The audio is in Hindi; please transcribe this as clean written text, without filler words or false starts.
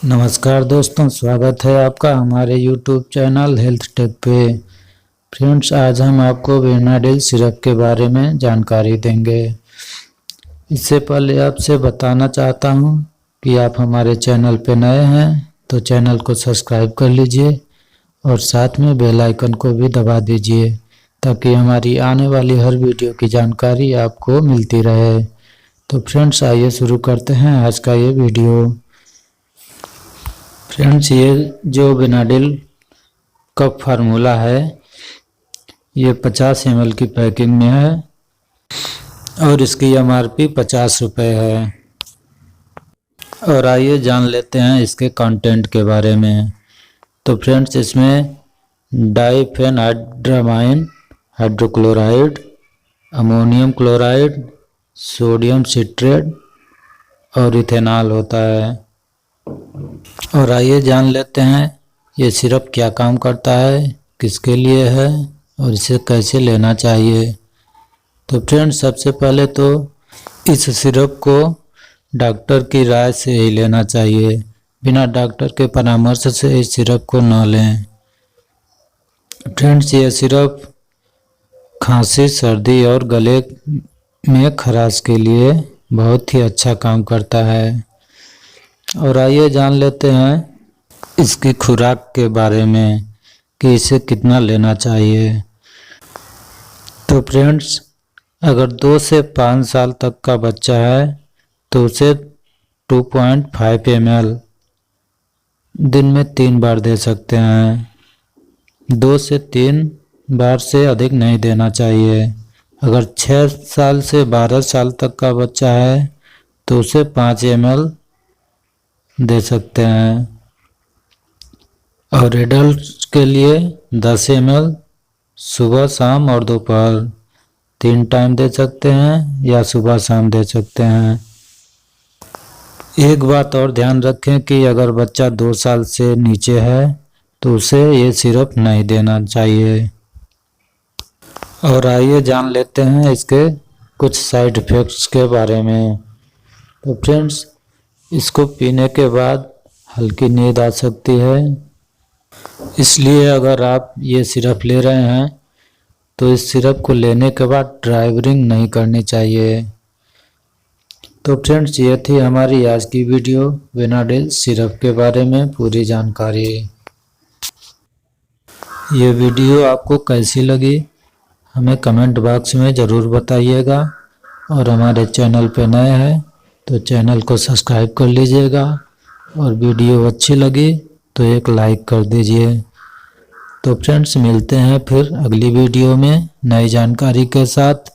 नमस्कार दोस्तों, स्वागत है आपका हमारे YouTube चैनल हेल्थ टेक पे। फ्रेंड्स, आज हम आपको बेनाडिल सिरप के बारे में जानकारी देंगे। इससे पहले आपसे बताना चाहता हूं कि आप हमारे चैनल पे नए हैं तो चैनल को सब्सक्राइब कर लीजिए और साथ में बेल आइकन को भी दबा दीजिए ताकि हमारी आने वाली हर वीडियो की जानकारी आपको मिलती रहे। तो फ्रेंड्स, आइए शुरू करते हैं आज का ये वीडियो। फ्रेंड्स, ये जो बेनाडिल का फार्मूला है ये 50 ml की पैकिंग में है और इसकी MRP 50 रुपये है। और आइए जान लेते हैं इसके कंटेंट के बारे में। तो फ्रेंड्स, इसमें डाइफेनहाइड्रामाइन hydrochloride, ammonium chloride, sodium citrate और इथेनॉल होता है। और आइए जान लेते हैं ये सिरप क्या काम करता है, किसके लिए है और इसे कैसे लेना चाहिए। तो फ्रेंड्स, सबसे पहले तो इस सिरप को डॉक्टर की राय से ही लेना चाहिए। बिना डॉक्टर के परामर्श से इस सिरप को न लें। फ्रेंड्स, ये सिरप खांसी, सर्दी और गले में खराश के लिए बहुत ही अच्छा काम करता है। और आइए जान लेते हैं इसकी खुराक के बारे में कि इसे कितना लेना चाहिए। तो फ्रेंड्स, अगर 2 से 5 साल तक का बच्चा है तो उसे 2.5 ml दिन में 3 बार दे सकते हैं। 2 से 3 बार से अधिक नहीं देना चाहिए। अगर 6 साल से 12 साल तक का बच्चा है तो उसे 5 ml दे सकते हैं। और एडल्ट के लिए 10 ml सुबह, शाम और दोपहर 3 टाइम दे सकते हैं या सुबह शाम दे सकते हैं। एक बात और ध्यान रखें कि अगर बच्चा 2 साल से नीचे है तो उसे ये सिरप नहीं देना चाहिए। और आइए जान लेते हैं इसके कुछ साइड इफ़ेक्ट्स के बारे में। तो फ्रेंड्स, इसको पीने के बाद हल्की नींद आ सकती है, इसलिए अगर आप ये सिरप ले रहे हैं तो इस सिरप को लेने के बाद ड्राइविंग नहीं करनी चाहिए। तो फ्रेंड्स, ये थी हमारी आज की वीडियो बेनाडिल सिरप के बारे में पूरी जानकारी। ये वीडियो आपको कैसी लगी हमें कमेंट बॉक्स में ज़रूर बताइएगा। और हमारे चैनल पे नए हैं तो चैनल को सब्सक्राइब कर लीजिएगा और वीडियो अच्छी लगी तो एक लाइक कर दीजिए। तो फ्रेंड्स, मिलते हैं फिर अगली वीडियो में नई जानकारी के साथ।